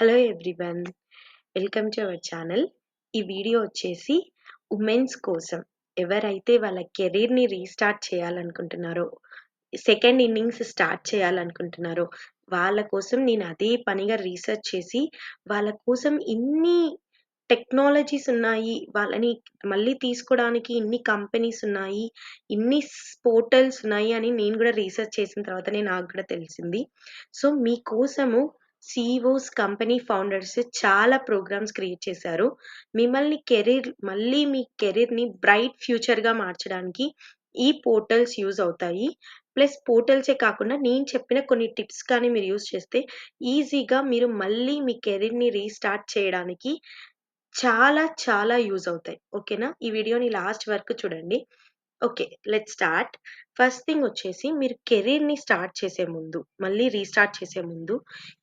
Hello everyone. Welcome to our channel. ఈ video వచ్చేసి women's కోసం. ఎవరైతే వాళ్ళ కెరీర్‌ని రీస్టార్ట్ చేయాలనుకుంటున్నారో, సెకండ్ ఇన్నింగ్స్ స్టార్ట్ చేయాలనుకుంటున్నారో, వాళ్ళ కోసం నేను అదే పనిగా రీసెర్చ్ చేసి, వాళ్ళ కోసం ఇన్ని టెక్నాలజీస్ ఉన్నాయి. వాళ్ళని మళ్ళీ తీసుకోవడానికి ఇన్ని కంపెనీస్ ఉన్నాయి. ఇన్ని పోర్టల్స్ ఉన్నాయి అని నేను కూడా రీసెర్చ్ చేసిన తర్వాతనే నాకు కూడా తెలిసింది. సో, మీకోసము సీఈఓస్, కంపెనీ ఫౌండర్స్ చాలా ప్రోగ్రామ్స్ క్రియేట్ చేశారు. మళ్ళీ మీ కెరీర్‌ని బ్రైట్ ఫ్యూచర్‌గా మార్చడానికి ఈ పోర్టల్స్ యూజ్ అవుతాయి. ప్లస్ పోర్టల్సే కాకుండా నేను చెప్పిన కొన్ని టిప్స్ కానీ మీరు యూజ్ చేస్తే ఈజీగా మీరు మళ్ళీ మీ కెరీర్‌ని రీస్టార్ట్ చేయడానికి చాలా చాలా యూజ్ అవుతాయి. ఓకేనా? ఈ వీడియోని లాస్ట్ వరకు చూడండి. Okay. Let's start. First thing వచ్చేసి మీరు కెరీర్‌ని స్టార్ట్ చేసే ముందు, మళ్ళీ రీస్టార్ట్ చేసే ముందు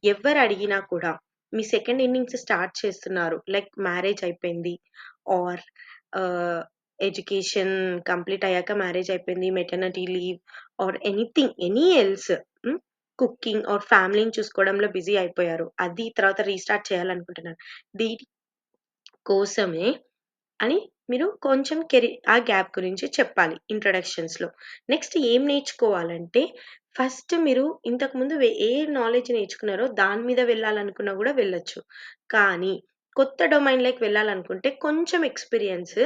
ఎవ్వరు అడిగినా కూడా మీ సెకండ్ ఇన్నింగ్స్ స్టార్ట్ చేస్తున్నారు. లైక్ మ్యారేజ్ అయిపోయింది ఆర్ ఆహ్, ఎడ్యుకేషన్ కంప్లీట్ అయ్యాక మ్యారేజ్ అయిపోయింది. Maternity leave or anything else హ్మ్. కుకింగ్ ఆర్ ఫ్యామిలీని చూసుకోవడంలో బిజీ అయిపోయారు. అది తర్వాత రీస్టార్ట్ చేయాలనుకుంటున్నారు. దీని కోసమే అని మీరు కొంచెం ఆ గ్యాప్ గురించి చెప్పాలి ఇంట్రడక్షన్స్‌లో. నెక్స్ట్ ఏం నేర్చుకోవాలంటే, ఫస్ట్ మీరు ఇంతకుముందు ఏ నాలెడ్జ్ నేర్చుకున్నారో దాని మీద వెళ్ళాలనుకున్నా గూడా వెళ్ళొచ్చు. కానీ కొత్త డొమైన్‌లోకి వెళ్ళాలనుకుంటే కొంచెం ఎక్స్‌పీరియన్స్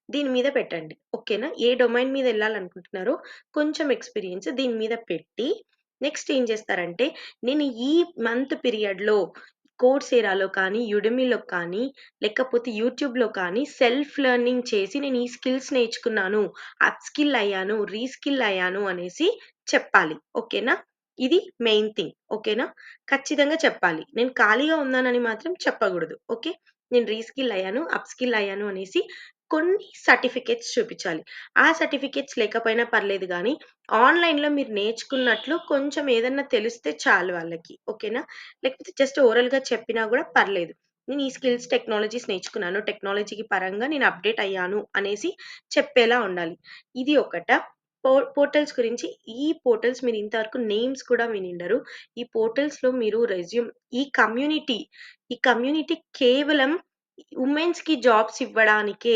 దీని మీద పెట్టండి. ఓకేనా? ఏ డొమైన్ మీద ఎళ్ళాలనుకుంటున్నారో కొంచెం ఎక్స్‌పీరియన్స్ దీని మీద పెట్టి, నెక్స్ట్ ఏం చేస్తారంటే, నేను ఈ మంత్ పీరియడ్‌లో కోర్సేరాలో కానీ, యుడెమీలో కానీ లేకపోతే యూట్యూబ్‌లో కానీ సెల్ఫ్ లెర్నింగ్ చేసి నేను ఈ స్కిల్స్ నేర్చుకున్నాను, అప్ స్కిల్ అయ్యాను, రీస్కిల్ అయ్యాను అనేసి చెప్పాలి. ఓకేనా? ఇది మెయిన్ థింగ్. ఓకేనా? ఖచ్చితంగా చెప్పాలి. నేను ఖాళీగా ఉన్నానని మాత్రం చెప్పగూడదు. ఓకే. నేను రీస్కిల్ అయ్యాను, అప్ స్కిల్ అయ్యాను అనేసి కొన్ని సర్టిఫికేట్స్ చూపించాలి. ఆ సర్టిఫికేట్స్ లేకపోయినా పర్లేదు గానీ, ఆన్‌లైన్‌లో మీరు నేర్చుకున్నట్లు కొంచెం ఏదన్నా తెలిస్తే చాలు వాళ్ళకి. ఓకేనా? లేకపోతే జస్ట్ ఓరల్‌గా చెప్పినా గూడా పర్లేదు. నేను ఈ స్కిల్స్, టెక్నాలజీస్ నేర్చుకున్నాను. టెక్నాలజీకి పరంగా నేను అప్‌డేట్ అయ్యాను అనేసి చెప్పేలా ఉండాలి. ఇది ఒకట. పోర్టల్స్ గురించి ఈ పోర్టల్స్ మీరు ఇంతవరకు నేమ్స్ కూడా వినుండరు. ఈ పోర్టల్స్‌లో మీరు ఈ కమ్యూనిటీ కేవలం వుమెన్స్‌కి జాబ్స్ ఇవ్వడానికే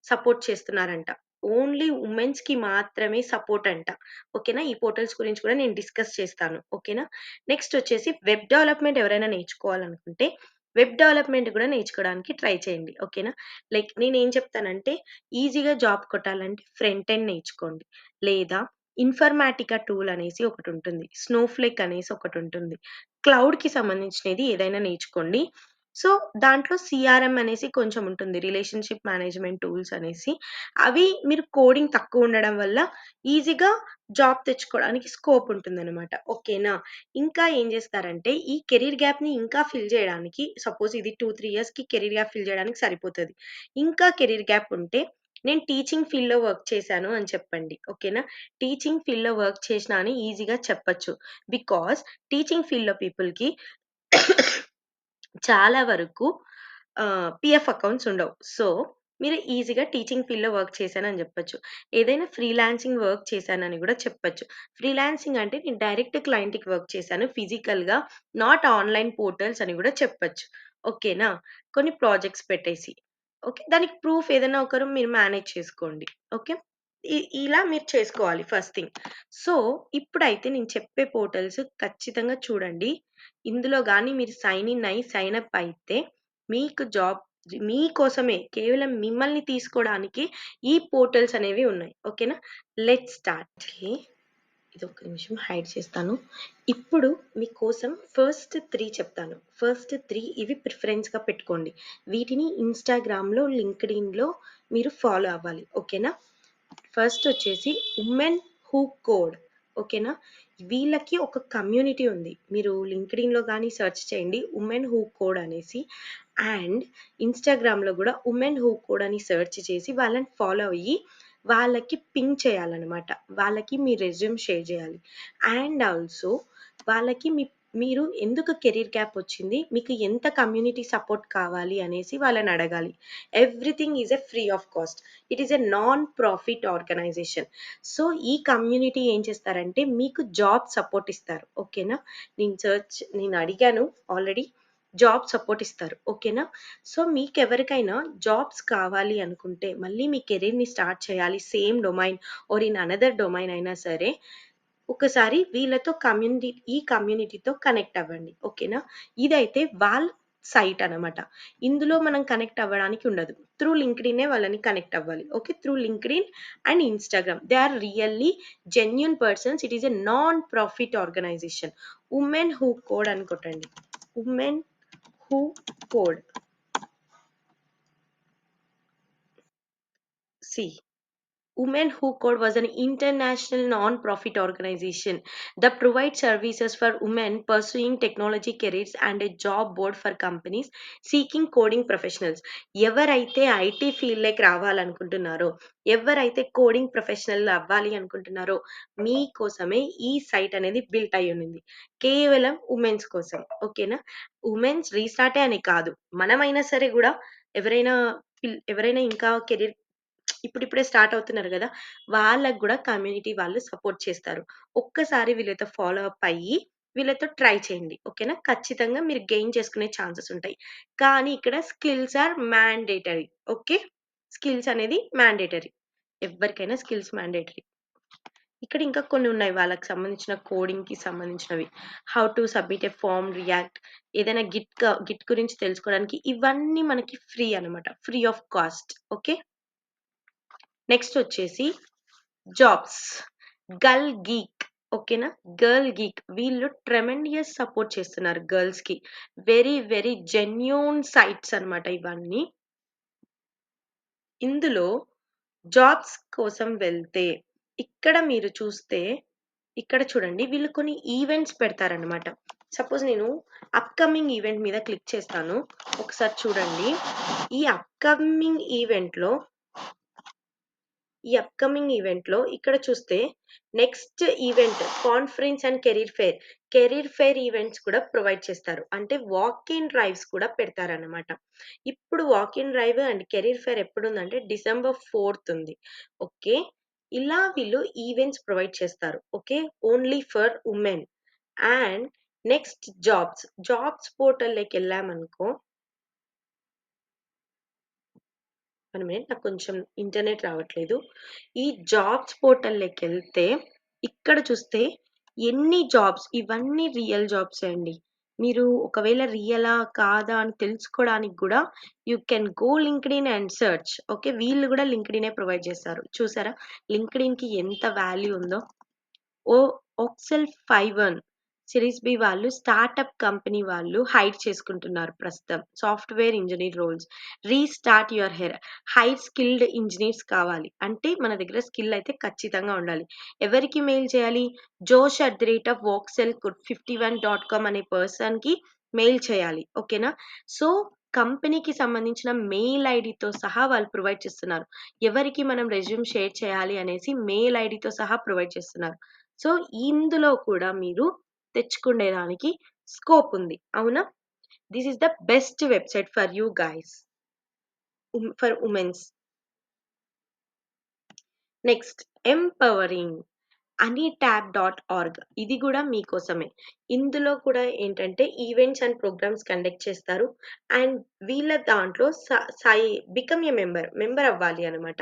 సపోర్ట్ చేస్తున్నారంట. ఓన్లీ వుమెన్స్‌కి మాత్రమే సపోర్ట్ అంట. ఓకేనా? ఈ పోర్టల్స్ గురించి కూడా నేను డిస్కస్ చేస్తాను. ఓకేనా? నెక్స్ట్ వచ్చేసి వెబ్ డెవలప్‌మెంట్ ఎవరైనా నేర్చుకోవాలనుకుంటే వెబ్ డెవలప్‌మెంట్ కూడా నేర్చుకోవడానికి ట్రై చేయండి. ఓకేనా? లైక్ నేనేం చెప్తానంటే ఈజీగా జాబ్ కొట్టాలంటే ఫ్రంట్ ఎండ్ నేర్చుకోండి. లేదా ఇన్ఫర్మాటికా టూల్ అనేసి ఒకటుంటుంది. స్నోఫ్లేక్ అనేసి ఒకటుంటుంది. క్లౌడ్‌కి సంబంధించినది ఏదైనా నేర్చుకోండి. సో, దాంట్లో సీఆర్ఎం అనేసి కొంచెం ఉంటుంది. రిలేషన్‌షిప్ మేనేజ్‌మెంట్ టూల్స్ అనేసి. అవి మీరు కోడింగ్ తక్కువ ఉండడం వల్ల ఈజీగా జాబ్ తెచ్చుకోవడానికి స్కోప్ ఉంటుందనమాట. ఓకేనా? ఇంకా ఏం చేస్తారంటే, ఈ కెరీర్ గ్యాప్‌ని ఇంకా ఫిల్ చేయడానికి సపోజ్ ఇది 2, 3 ఇయర్స్‌కి కెరీర్ గ్యాప్ ఫిల్ చేయడానికి సరిపోతది. ఇంకా కెరీర్ గ్యాప్ ఉంటే, నేను టీచింగ్ ఫీల్డ్‌లో వర్క్ చేశాను అని చెప్పండి. ఓకేనా? టీచింగ్ ఫీల్డ్‌లో వర్క్ చేసినా అని ఈజీగా చెప్పొచ్చు. బికాజ్ టీచింగ్ ఫీల్డ్‌లో పీపుల్‌కి చాలా వరకు పీఎఫ్ అకౌంట్స్ ఉండవు. సో, మీరు ఈజీగా టీచింగ్ ఫీల్డ్‌లో వర్క్ చేశానని జెప్పొచ్చు. ఏదైనా ఫ్రీలాన్సింగ్ వర్క్ చేశానని గూడా చెప్పొచ్చు. ఫ్రీలాన్సింగ్ అంటే నేను డైరెక్ట్ క్లయింట్‌కి వర్క్ చేశాను ఫిజికల్‌గా, నాట్ ఆన్‌లైన్ పోర్టల్స్ అని గూడా చెప్పొచ్చు. ఓకేనా? కొన్ని ప్రాజెక్ట్స్ పెట్టేసి. ఓకే. దానికి ప్రూఫ్ ఏదైనా ఒకరు మీరు మేనేజ్ చేసుకోండి. ఓకే. ఇలా మీరు చేసుకోవాలి ఫస్ట్ థింగ్. సో, ఇప్పుడైతే నేను చెప్పే పోర్టల్స్ ఖచ్చితంగా చూడండి. ఇందులో గాని మీరు సైన్ ఇన్ అయ్యి, సైన్ అప్ అయితే మీకు జాబ్ మీకోసమే కేవలం మిమ్మల్ని తీసుకోవడానికి ఈ పోర్టల్స్ అనేవి ఉన్నాయి. ఓకేనా? Let's start. ఓకే. ఇదొక్క నిమిషం హైడ్ చేస్తాను. ఇప్పుడు మీకోసం ఫస్ట్ 3 చెప్తాను. ఫస్ట్ 3 ఇవి ప్రిఫరెన్స్‌గా పెట్టుకోండి. వీటిని ఇన్‌స్టాగ్రామ్‌లో, లింక్డ్ఇన్‌లో మీరు ఫాలో అవ్వాలి. ఓకేనా? ఫస్ట్ వచ్చేసి ఉమెన్ హూ కోడ్. ఓకేనా? వీళ్ళకి ఒక కమ్యూనిటీ ఉంది. మీరు లింక్డ్ఇన్‌లో గాని సెర్చ్ చేయండి. ఉమెన్ హూ కోడ్ అనేసి. అండ్ ఇన్‌స్టాగ్రామ్‌లో గూడా ఉమెన్ హూ కోడ్ అని సెర్చ్ చేసి వాళ్ళని ఫాలో అయ్యి వాళ్ళకి పింగ్ చేయాలనమాట. వాళ్ళకి మీ రెజ్యూమ్ షేర్ చేయాలి. అండ్ ఆల్సో వాళ్ళకి మీరు ఎందుకు కెరీర్ గ్యాప్ వచ్చింది? మీకు ఎంత కమ్యూనిటీ సపోర్ట్ కావాలి అనేసి వాళ్ళని అడగాలి. Everything is free of cost. It is non profit organisation. So, ఈ కమ్యూనిటీ ఏం చేస్తారంటే మీకు జాబ్ సపోర్ట్ ఇస్తారు. ఓకేనా? నేను అడిగాను ఆల్రెడీ. జాబ్ సపోర్ట్ ఇస్తారు. ఓకేనా? సో, మీకెవరికైనా జాబ్స్ కావాలి అనుకుంటే, మళ్ళీ మీ కెరీర్‌ని స్టార్ట్ చేయాలి same domain or in another domain అయినా సరే, ఒకసారి వీళ్ళతో ఈ కమ్యూనిటీతో కనెక్ట్ అవ్వండి. ఓకేనా? ఇదైతే వాళ్ళ సైట్ అనమాట. ఇందులో మనం కనెక్ట్ అవ్వడానికి ఉండదు. త్రూ లింక్డ్ఇనే వాళ్ళని కనెక్ట్ అవ్వాలి. Okay. Through LinkedIn and Instagram. They are really genuine persons. It is a non profit organisation. Women who code అని కొట్టండి. Women who code. See Women Who Code was an international non-profit organization that provides services for women pursuing technology careers and a job board for companies seeking coding professionals. ఎవరైతే IT ఫీల్డ్‌లోకి రావాలనుకుంటున్నారో, ఎవరైతే coding professional అవ్వాలి అనుకుంటున్నారో, మీకోసమే ఈ site అనేది built అయ్యుండింది. కేవలం women's కోసం. ఓకేనా? వుమెన్స్ రీస్టార్టే అని కాదు. మనమైనా సరే గూడా ఎవరైనా ఎవరైనా ఇంకా కెరీర్ ఇప్పుడిప్పుడే స్టార్ట్ అవుతున్నారు గదా! వాళ్ళకి గూడా కమ్యూనిటీ వాళ్ళు సపోర్ట్ చేస్తారు. ఒక్కసారి వీళ్ళతో ఫాలో అప్ అయ్యి, వీళ్ళతో ట్రై చేయండి. ఓకేనా? ఖచ్చితంగా మీరు గెయిన్ చేసుకునే ఛాన్సెస్ ఉంటాయి. కానీ ఇక్కడ skills are mandatory. Okay. Skills అనేది మ్యాండేటరీ. ఎవ్వరికైనా స్కిల్స్ మ్యాండేటరీ. ఇక్కడ ఇంకా కొన్ని ఉన్నాయి వాళ్ళకి సంబంధించిన కోడింగ్‌కి సంబంధించినవి. How to submit a form, react, ఏదైనా గిట్ గురించి తెలుసుకోవడానికి ఇవన్నీ మనకి ఫ్రీ అనమాట. Free of cost. Okay. Next వచ్చేసి జాబ్స్. Girl geek. ఓకేనా? Girl geek. వీళ్ళు ట్రెమెండియస్ సపోర్ట్ చేస్తున్నారు గర్ల్స్‌కి. వెరీ, వెరీ జెన్యూన్ సైట్స్ అన్నమాట ఇవన్నీ. ఇందులో జాబ్స్ కోసం వెళ్తే, ఇక్కడ మీరు చూస్తే, ఇక్కడ చూడండి వీళ్ళు కొన్ని ఈవెంట్స్ పెడతారన్నమాట. సపోజ్ నేను అప్‌కమింగ్ ఈవెంట్ మీద క్లిక్ చేస్తాను. ఒకసారి చూడండి. ఈ అప్‌కమింగ్ ఈవెంట్‌లో ఇక్కడ చూస్తే next event conference and career fair. Career fair events కూడా ప్రొవైడ్ చేస్తారు. అంటే వాక్ ఇన్ డ్రైవ్స్ కూడా పెడతారనమాట. ఇప్పుడు walk in drive and career fair ఎప్పుడుందంటే డిసెంబర్ 4థ్ ఉంది. ఓకే. ఇలా వీళ్ళు ఈవెంట్స్ ప్రొవైడ్ చేస్తారు. Okay. Only for women. And next jobs. Jobs పోర్టల్‌లోకెళ్ళామనుకో, 1 మినిట్, నాకు కొంచెం ఇంటర్నెట్ రావట్లేదు. ఈ జాబ్స్ పోర్టల్‌లోకెళ్తే ఇక్కడ చూస్తే ఎన్ని జాబ్స్, ఇవన్నీ రియల్ జాబ్సే అండి. మీరు ఒకవేళ రియలా? కాదా? అని తెలుసుకోవడానికి గూడా you can go LinkedIn and search. Okay. వీళ్ళు గూడా లింక్డ్ఇనే ప్రొవైడ్ చేస్తారు. చూసారా? లింక్డ్ఇన్‌కి ఎంత వాల్యూ ఉందో. ఓ ఓక్సెల్ 51 సిరీస్ బి వాళ్ళు స్టార్టప్ కంపెనీ వాళ్ళు హైర్ చేసుకుంటున్నారు ప్రస్తుతం. Software engineer roles. Restart your high skilled engineers కావాలి. అంటే మన దగ్గర స్కిల్ అయితే ఖచ్చితంగా ఉండాలి. ఎవరికి మెయిల్ చేయాలి? josh@voxel51.com అనే పర్సన్‌కి మెయిల్ చేయాలి. ఓకేనా? సో, కంపెనీకి సంబంధించిన మెయిల్ ఐడీతో సహా వాళ్ళు ప్రొవైడ్ చేస్తున్నారు. ఎవరికి మనం రెజ్యూమ్ షేర్ చేయాలి అనేసి మెయిల్ ఐడీతో సహా ప్రొవైడ్ చేస్తున్నారు. సో, ఇందులో కూడా మీరు తెచ్చుకునేదానికి స్కోప్ ఉంది. అవునా? This is the best website for you guys. For women's. Next empowering. anytab.org. ఇది గూడా మీకోసమే. ఇందులో కూడా ఏంటంటే ఈవెంట్స్ అండ్ ప్రోగ్రామ్స్ కండక్ట్ చేస్తారు. అండ్ వీళ్ళ దాంట్లో బికమ్ ఎ మెంబర్ అవ్వాలి అనమాట.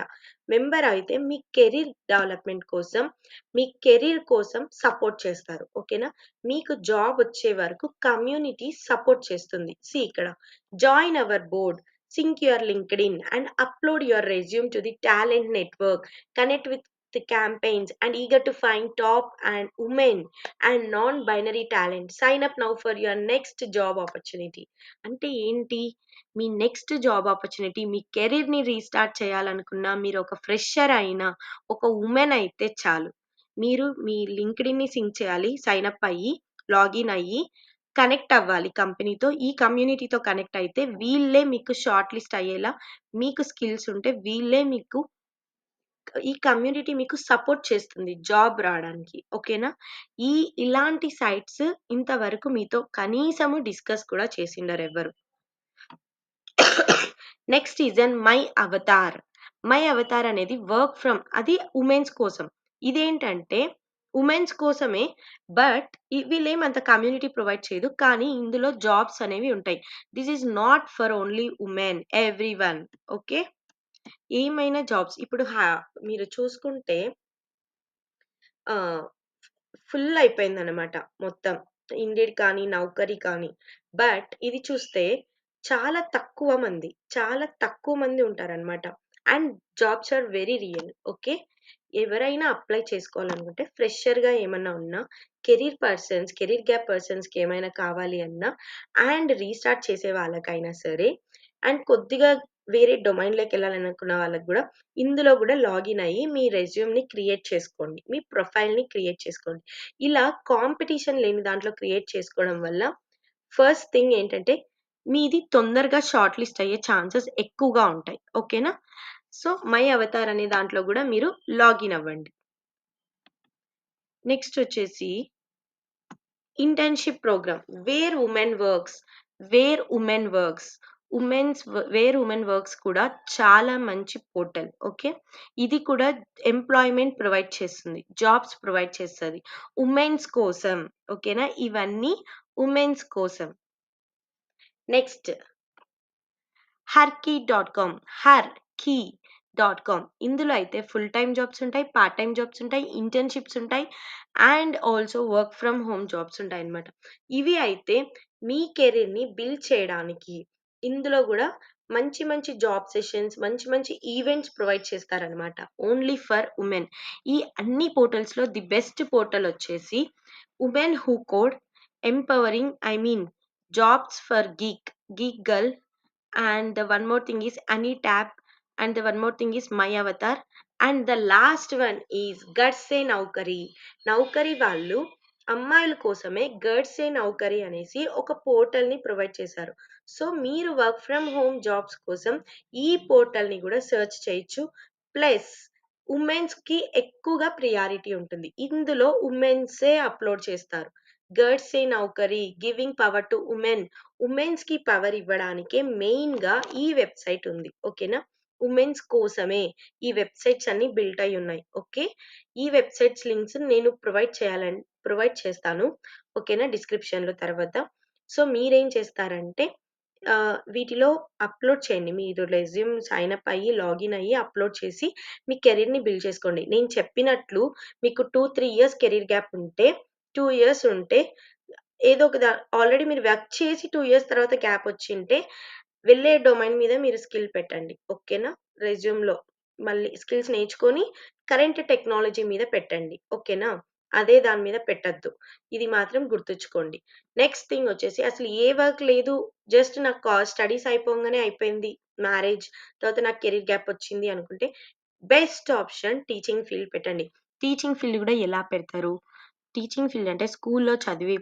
మెంబర్ అయితే మీ కెరీర్ డెవలప్‌మెంట్ కోసం, మీ కెరీర్ కోసం సపోర్ట్ చేస్తారు. ఓకేనా? మీకు జాబ్ వచ్చే వరకు కమ్యూనిటీ సపోర్ట్ చేస్తుంది. ఇక్కడ join our board, sync your LinkedIn and upload your resume to the talent network, connect with the campaigns and eager to find top and women and non-binary talent. Sign up now for your next job opportunity. అంటే ఏంటి? మీ next job opportunity, మీ కెరీర్‌ని restart చేయాలనుకున్నా, మీరు ఒక fresher అయినా, ఒక women అయితే చాలు. మీరు మీ లింక్డ్ఇన్‌ని సింక్ చేయాలి. సైన్ అప్ అయ్యి, లాగిన్ అయ్యి, కనెక్ట్ అవ్వాలి కంపెనీతో. ఈ కమ్యూనిటీతో కనెక్ట్ అయితే వీళ్ళే మీకు షార్ట్ లిస్ట్ అయ్యేలా, మీకు స్కిల్స్ ఉంటే వీళ్ళే మీకు ఈ కమ్యూనిటీ మీకు సపోర్ట్ చేస్తుంది జాబ్ రాడానికి. ఓకేనా? ఈ ఇలాంటి సైట్స్ ఇంతవరకు మీతో కనీసము డిస్కస్ కూడా చేసుండరెవ్వరు. Next is my avatar. My avatar అనేది వర్క్ ఫ్రమ్, అది వుమెన్స్ కోసం. ఇదేంటంటే ఉమెన్స్ కోసమే. బట్ వీళ్ళేం అంత కమ్యూనిటీ ప్రొవైడ్ చేయదు. కానీ ఇందులో జాబ్స్ అనేవి ఉంటాయి. This is not for only women, everyone. Okay. ఏమైనా జాబ్స్ ఇప్పుడు మీరు చూసుకుంటే ఆహ్, ఫుల్ అయిపోయిందనమాట మొత్తం. ఇండీడ్ కానీ, నౌకరీ కానీ. బట్ ఇది చూస్తే చాలా తక్కువ మంది ఉంటారనమాట. And jobs are very real. Okay. ఎవరైనా అప్లై చేసుకోవాలనుకుంటే ఫ్రెషర్‌గా ఏమన్నా ఉన్నా, కెరీర్ గ్యాప్ పర్సన్స్‌కి ఏమైనా కావాలి అన్నా, అండ్ రీస్టార్ట్ చేసే వాళ్ళకైనా సరే, అండ్ కొద్దిగా వేరే డొమైన్‌లోకెళ్ళాలనుకున్న వాళ్ళకి గూడా ఇందులో గూడా లాగిన్ అయ్యి మీ రెజ్యూమ్‌ని క్రియేట్ చేసుకోండి. మీ ప్రొఫైల్‌ని క్రియేట్ చేసుకోండి. ఇలా కాంపిటీషన్ లేని దాంట్లో క్రియేట్ చేసుకోవడం వల్ల ఫస్ట్ థింగ్ ఏంటంటే మీది తొందరగా షార్ట్ లిస్ట్ అయ్యే ఛాన్సెస్ ఎక్కువగా ఉంటాయి. ఓకేనా? సో, మై అవతార్ అనే దాంట్లో గూడా మీరు లాగిన్ అవ్వండి. నెక్స్ట్ వచ్చేసి internship programme where women works. Where women works కూడా చాలా మంచి పోర్టల్. ఓకే. ఇది కూడా ఎంప్లాయ్‌మెంట్ ప్రొవైడ్ చేస్తుంది. జాబ్స్ ప్రొవైడ్ చేస్తది. వుమెన్స్ కోసం. ఓకేనా. ఇవన్నీ వుమెన్స్ కోసం. నెక్స్ట్ హర్‌కీ.కామ్. ఇందులో అయితే ఫుల్ టైమ్ జాబ్స్ ఉంటాయి. పార్ట్ టైమ్ జాబ్స్ ఉంటాయి. ఇంటర్న్‌షిప్స్ ఉంటాయి. And also work from home jobs ఉంటాయన్నమాట. ఇవి అయితే మీ కెరీర్‌ని బిల్డ్ చేయడానికి ఇందులో గూడా మంచి మంచి జాబ్ సెషన్స్, మంచి మంచి ఈవెంట్స్ ప్రొవైడ్ చేస్తారనమాట. Only for women. ఈ అన్ని పోర్టల్స్‌లో ది బెస్ట్ పోర్టల్ వచ్చేసి women who code, empowering jobs for geek girl, and the one more thing is AnyTap, and the one more thing is My Avatar, and the last one is Gutse Naukari. నౌకరీ వాళ్ళు అమ్మాయిల కోసమే గర్డ్సే నౌకరీ అనేసి ఒక పోర్టల్‌ని provide చేశారు. So, మీరు work from home jobs కోసం ఈ పోర్టల్‌ని గూడా సెర్చ్ చేయొచ్చు. ప్లస్ వుమెన్స్‌కి ఎక్కువగా ప్రియారిటీ ఉంటుంది. ఇందులో వుమెన్సే అప్‌లోడ్ చేస్తారు. గర్డ్సే నౌకరీ గివింగ్ పవర్ టు ఉమెన్స్‌కి పవర్ ఇవ్వడానికే మెయిన్‌గా ఈ వెబ్‌సైట్ ఉంది. ఓకేనా. వుమెన్స్ కోసమే ఈ వెబ్‌సైట్స్ అన్నీ బిల్ట్ అయ్యి ఉన్నాయి. ఓకే. ఈ వెబ్‌సైట్స్ లింక్స్ నేను ప్రొవైడ్ చేస్తాను. ఓకేనా. డిస్క్రిప్షన్‌లో తర్వాత. సో, మీరేం చేస్తారంటే వీటిలో అప్‌లోడ్ చేయండి. మీరు రెజ్యూమ్ సైన్ అప్ అయ్యి, లాగిన్ అయ్యి, అప్‌లోడ్ చేసి మీ కెరీర్‌ని బిల్డ్ చేసుకోండి. నేను చెప్పినట్లు మీకు 2, 3 ఇయర్స్ కెరీర్ గ్యాప్ ఉంటే, 2 ఇయర్స్ ఉంటే ఏదో ఒక ఆల్రెడీ మీరు వర్క్ చేసి 2 ఇయర్స్ తర్వాత గ్యాప్ వచ్చింటే, వెళ్ళే డొమైన్ మీద మీరు స్కిల్ పెట్టండి. ఓకేనా. రెజ్యూమ్‌లో మళ్ళీ స్కిల్స్ నేర్చుకొని కరెంట్ టెక్నాలజీ మీద పెట్టండి. ఓకేనా. అదే దాని మీద పెట్టొద్దు. ఇది మాత్రం గుర్తుంచుకోండి. నెక్స్ట్ థింగ్ వచ్చేసి అసలు ఏ వర్క్ లేదు. జస్ట్ నాకు స్టడీస్ అయిపోంగానే అయిపోయింది. మ్యారేజ్ తర్వాత నాకు కెరీర్ గ్యాప్ వచ్చింది అనుకుంటే బెస్ట్ ఆప్షన్ టీచింగ్ ఫీల్డ్ పెట్టండి. టీచింగ్ ఫీల్డ్ గూడా ఎలా పెడతారు? టీచింగ్ ఫీల్డ్ అంటే స్కూల్‌లో చదివి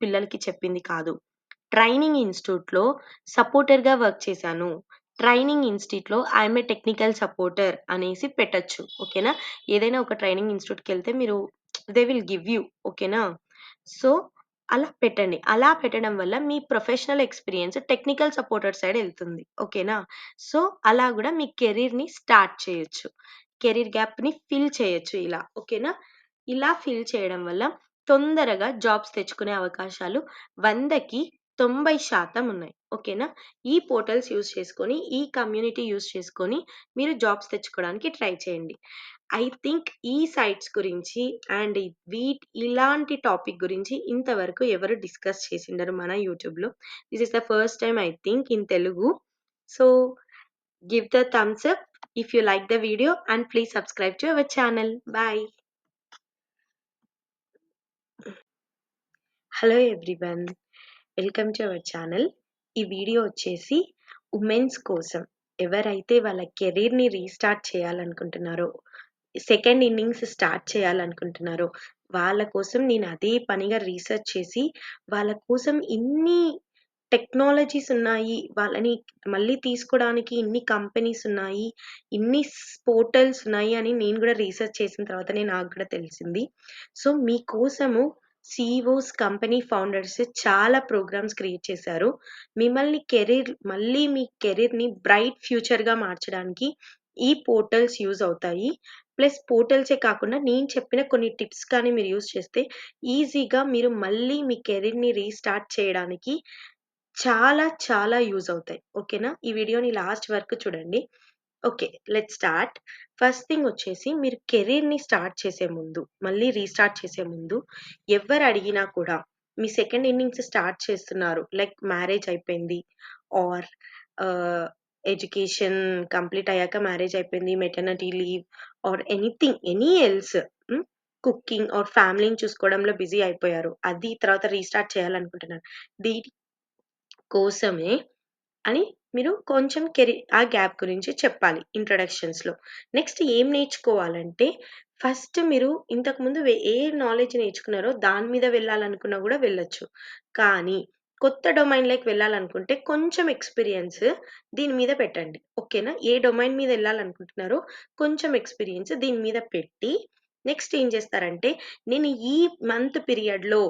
పిల్లలకి చెప్పింది కాదు. ట్రైనింగ్ ఇన్‌స్టిట్యూట్‌లో సపోర్టర్‌గా వర్క్ చేశాను. ట్రైనింగ్ ఇన్‌స్టిట్యూట్‌లో I am a technical supporter అనేసి పెట్టొచ్చు. ఓకేనా. ఏదైనా ఒక ట్రైనింగ్ ఇన్‌స్టిట్యూట్‌కెళ్తే మీరు దే విల్ గివ్ యూ. ఓకేనా. సో, అలా పెట్టండి. అలా పెట్టడం వల్ల మీ professional experience technical supporter side ఎళ్తుంది. ఓకేనా. సో, అలా గూడా మీ కెరీర్‌ని స్టార్ట్ చేయొచ్చు. కెరీర్ గ్యాప్‌ని ఫిల్ చేయొచ్చు ఇలా. ఓకేనా. ఇలా ఫిల్ చేయడం వల్ల తొందరగా జాబ్స్ తెచ్చుకునే అవకాశాలు 100కి 90% ఉన్నాయి. ఓకేనా. ఈ పోర్టల్స్ యూజ్ చేసుకొని, ఈ కమ్యూనిటీ యూజ్ చేసుకొని మీరు జాబ్స్ తెచ్చుకోవడానికి ట్రై చేయండి. ఐ థింక్ ఈ సైట్స్ గురించి అండ్ ఇలాంటి టాపిక్ గురించి ఇంతవరకు ఎవరు డిస్కస్ చేసిండరు మన యూట్యూబ్‌లో. This is the first time I think in Telugu. So, give the thumbs up if you like the video and please subscribe to our channel. Bye. Hello everyone. Welcome to our channel. ఈ video వచ్చేసి women's కోసం. ఎవరైతే వాళ్ళ కెరీర్‌ని restart చేయాలనుకుంటున్నారో, second innings start చేయాలనుకుంటున్నారో, వాళ్ళ కోసం నేను అదే పనిగా రీసెర్చ్ చేసి, వాళ్ళ కోసం ఇన్ని టెక్నాలజీస్ ఉన్నాయి. వాళ్ళని మళ్ళీ తీసుకోవడానికి ఇన్ని కంపెనీస్ ఉన్నాయి. ఇన్ని పోర్టల్స్ ఉన్నాయి అని నేను గూడా రీసెర్చ్ చేసిన తర్వాతనే నాకు గూడా తెలిసింది. సో, మీకోసము సీఈఓస్, కంపెనీ ఫౌండర్స్ చాలా ప్రోగ్రామ్స్ క్రియేట్ చేశారు. మళ్ళీ మీ కెరీర్‌ని బ్రైట్ ఫ్యూచర్‌గా మార్చడానికి ఈ పోర్టల్స్ యూజ్ అవుతాయి. ప్లస్ పోర్టల్సే కాకుండా నేను చెప్పిన కొన్ని టిప్స్ కానీ మీరు యూజ్ చేస్తే ఈజీగా మీరు మళ్ళీ మీ కెరీర్‌ని రీస్టార్ట్ చేయడానికి చాలా చాలా యూజ్ అవుతాయి. ఓకేనా? ఈ వీడియోని లాస్ట్ వరకు చూడండి. Okay. Let's start. First thing వచ్చేసి మీరు కెరీర్‌ని స్టార్ట్ చేసే ముందు, మళ్ళీ రీస్టార్ట్ చేసే ముందు ఎవ్వరు అడిగినా కూడా మీ సెకండ్ ఇన్నింగ్స్ స్టార్ట్ చేస్తున్నారు. లైక్ మ్యారేజ్ అయిపోయింది ఆర్ ఆహ్, ఎడ్యుకేషన్ కంప్లీట్ అయ్యాక మ్యారేజ్ అయిపోయింది. Maternity leave or anything else హ్మ్. కుకింగ్ ఆర్ ఫ్యామిలీని చూసుకోవడంలో బిజీ అయిపోయారు. అది తర్వాత రీస్టార్ట్ చేయాలనుకుంటున్నారు. దీని కోసమే అని మీరు కొంచెం ఆ గ్యాప్ గురించి చెప్పాలి ఇంట్రడక్షన్స్‌లో. నెక్స్ట్ ఏం నేర్చుకోవాలంటే, ఫస్ట్ మీరు ఇంతకుముందు ఏ నాలెడ్జ్ నేర్చుకున్నారో దాని మీద వెళ్ళాలనుకున్నా గూడా వెళ్ళొచ్చు. కానీ కొత్త డొమైన్‌లోకి వెళ్ళాలనుకుంటే కొంచెం ఎక్స్‌పీరియన్స్ దీని మీద పెట్టండి. ఓకేనా? ఏ డొమైన్ మీద ఎళ్ళాలనుకుంటున్నారో కొంచెం ఎక్స్‌పీరియన్స్ దీని మీద పెట్టి, నెక్స్ట్ ఏం చేస్తారంటే, నేను ఈ మంత్ పీరియడ్‌లో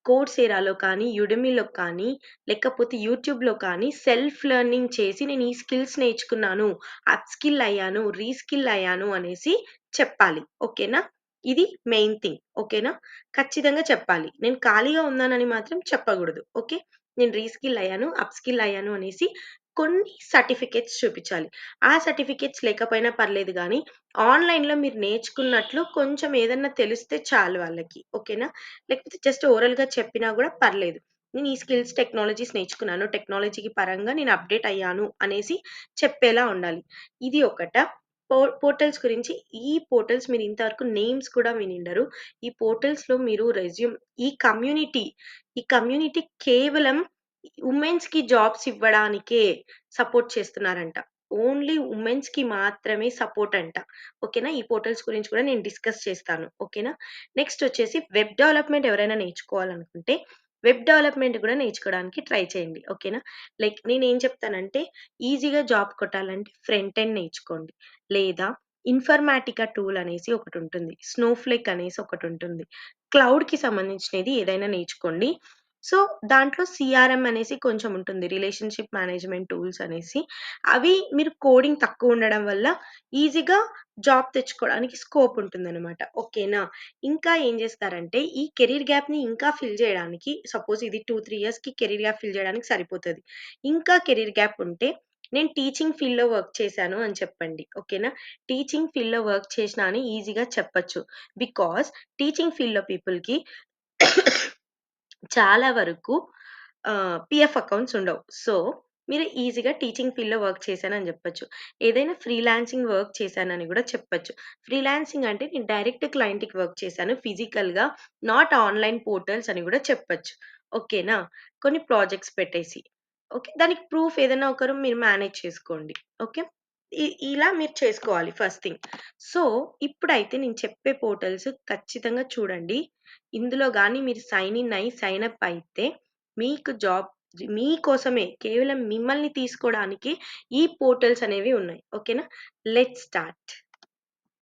కోర్సేరాలో కానీ, యుడెమీలో కానీ, లేకపోతే యూట్యూబ్‌లో కానీ సెల్ఫ్ లెర్నింగ్ చేసి నేను ఈ స్కిల్స్ నేర్చుకున్నాను, అప్ స్కిల్ అయ్యాను, రీస్కిల్ అయ్యాను అనేసి చెప్పాలి. ఓకేనా? ఇది మెయిన్ థింగ్. ఓకేనా? ఖచ్చితంగా చెప్పాలి. నేను ఖాళీగా ఉన్నానని మాత్రం చెప్పగూడదు. ఓకే. నేను రీస్కిల్ అయ్యాను, అప్ స్కిల్ అయ్యాను అనేసి కొన్ని సర్టిఫికేట్స్ చూపిచ్చాలి. ఆ సర్టిఫికేట్స్ లేకపోయినా పర్లేదు గానీ, ఆన్‌లైన్‌లో మీరు నేర్చుకున్నట్లు కొంచెం ఏదన్నా తెలిస్తే చాలు వాళ్ళకి. ఓకేనా? లేకపోతే జస్ట్ ఓరల్‌గా చెప్పినా గూడా పర్లేదు. నేను ఈ స్కిల్స్, టెక్నాలజీస్ నేర్చుకున్నాను. టెక్నాలజీకి పరంగా నేను అప్‌డేట్ అయ్యాను అనేసి చెప్పేలా ఉండాలి. ఇది ఒకట. పోర్టల్స్ గురించి ఈ పోర్టల్స్ మీరు ఇంతవరకు నేమ్స్ కూడా వినుండరు. ఈ పోర్టల్స్‌లో మీరు ఈ కమ్యూనిటీ కేవలం వుమెన్స్‌కి జాబ్స్ ఇవ్వడానికే సపోర్ట్ చేస్తున్నారంట. ఓన్లీ వుమెన్స్‌కి మాత్రమే సపోర్ట్ అంట. ఓకేనా? ఈ పోర్టల్స్ గురించి కూడా నేను డిస్కస్ చేస్తాను. ఓకేనా? నెక్స్ట్ వచ్చేసి వెబ్ డెవలప్‌మెంట్ ఎవరైనా నేర్చుకోవాలనుకుంటే, వెబ్ డెవలప్‌మెంట్ కూడా నేర్చుకోవడానికి ట్రై చేయండి. ఓకేనా? లైక్ నేనేం చెప్తానంటే, ఈజీగా జాబ్ కొట్టాలంటే ఫ్రంట్ ఎండ్ నేర్చుకోండి. లేదా ఇన్ఫర్మాటికా టూల్ అనేసి ఒకటుంటుంది. స్నోఫ్లేక్ అనేసి ఒకటుంటుంది. క్లౌడ్‌కి సంబంధించినది ఏదైనా నేర్చుకోండి. సో, దాంట్లో సీఆర్ఎం అనేసి కొంచెం ఉంటుంది. రిలేషన్‌షిప్ మేనేజ్‌మెంట్ టూల్స్ అనేసి. అవి మీరు కోడింగ్ తక్కువుండడం వల్ల ఈజీగా జాబ్ తెచ్చుకోవడానికి స్కోప్ ఉంటుందనమాట. ఓకేనా? ఇంకా ఏం జేస్తారంటే, ఈ కెరీర్ గ్యాప్‌ని ఇంకా ఫిల్ జేయడానికి సపోజ్ ఇది 2, 3 ఇయర్స్‌కి కెరీర్ గ్యాప్ ఫిల్ జేయడానికి సరిపోతది. ఇంకా కెరీర్ గ్యాప్ ఉంటే, నేను టీచింగ్ ఫీల్డ్‌లో వర్క్ చేశాను అని చెప్పండి. ఓకేనా? టీచింగ్ ఫీల్డ్‌లో వర్క్ చేసినా అని ఈజీగా చెప్పొచ్చు. బికాజ్ టీచింగ్ ఫీల్డ్‌లో పీపుల్‌కి చాలా వరకు పీఎఫ్ అకౌంట్స్ ఉండవు. సో, మీరు ఈజీగా టీచింగ్ ఫీల్డ్‌లో వర్క్ చేశానని జెప్పొచ్చు. ఏదైనా ఫ్రీలాన్సింగ్ వర్క్ చేశానని గూడా చెప్పొచ్చు. ఫ్రీలాన్సింగ్ అంటే నేను డైరెక్ట్ క్లయింట్‌కి వర్క్ చేశాను ఫిజికల్‌గా, నాట్ ఆన్‌లైన్ పోర్టల్స్ అని గూడా చెప్పొచ్చు. ఓకేనా? కొన్ని ప్రాజెక్ట్స్ పెట్టేసి. ఓకే. దానికి ప్రూఫ్ ఏదైనా ఒకరు మీరు మేనేజ్ చేసుకోండి. ఓకే. ఇలా మీరు చేసుకోవాలి ఫస్ట్ థింగ్. సో, ఇప్పుడైతే నేను చెప్పే పోర్టల్స్ ఖచ్చితంగా చూడండి. ఇందులో గాని మీరు సైన్ ఇన్ అయ్యి, సైన్ అప్ అయితే మీకు జాబ్ మీకోసమే కేవలం మిమ్మల్ని తీసుకోవడానికి ఈ పోర్టల్స్ అనేవి ఉన్నాయి. ఓకేనా? Let's start.